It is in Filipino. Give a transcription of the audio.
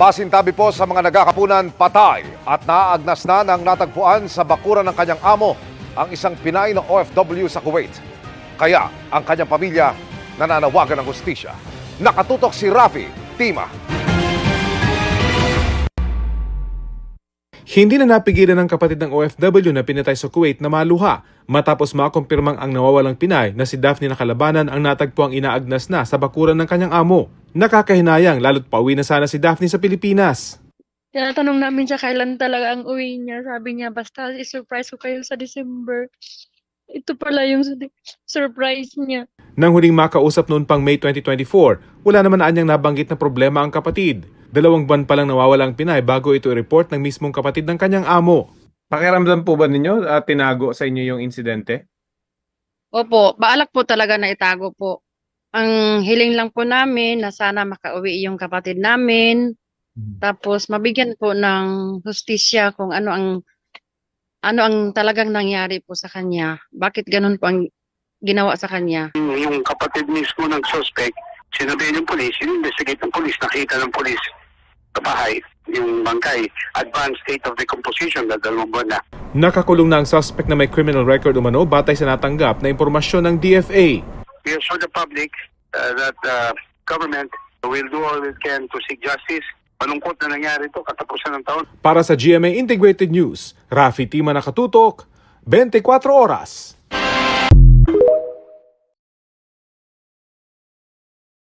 Pasintabi po sa mga nagkakapunan, patay at naaagnas na ng natagpuan sa bakuran ng kanyang amo ang isang Pinay na OFW sa Kuwait. Kaya ang kanyang pamilya nananawagan ng hustisya. Nakatutok si Rafi Tima. Hindi na napigilan ng kapatid ng OFW na pinatay sa Kuwait na maluha matapos makumpirmang ang nawawalang Pinay na si Daphne Nakalabanan ang natagpuang inaagnas na sa bakuran ng kanyang amo. Nakakahinayang lalo't pauwi na sana si Daphne sa Pilipinas. Tinatanong namin siya kailan talaga ang uwi niya. Sabi niya, basta i-surprise ko kayo sa December. Ito pala yung surprise niya. Nang huling makausap noon pang May 2024, wala naman anyang nabanggit na problema ang kapatid. 2 buwan pa lang nawawala ang Pinay bago ito i-report ng mismong kapatid ng kanyang amo. Pakiramdam po ba ninyo tinago sa inyo yung insidente? Opo, baalak po talaga na itago po. Ang hiling lang po namin na sana makauwi yung kapatid namin. Tapos mabigyan po ng hustisya kung ano ang talagang nangyari po sa kanya. Bakit ganun po ang ginawa sa kanya? Yung kapatid mismo ng suspect, sinabi ng polis, investigate ng polis, nakita ng polis sa bahay, yung bangkay, advanced state of decomposition na 2 buwan na. Nakakulong na ang suspect na may criminal record umano batay sa natanggap na impormasyon ng DFA. We assure the public that government will do all it can to seek justice. Malungkot na nangyari ito, katapusan ng taon. Para sa GMA Integrated News, Rafi Tima, nakatutok, 24 oras.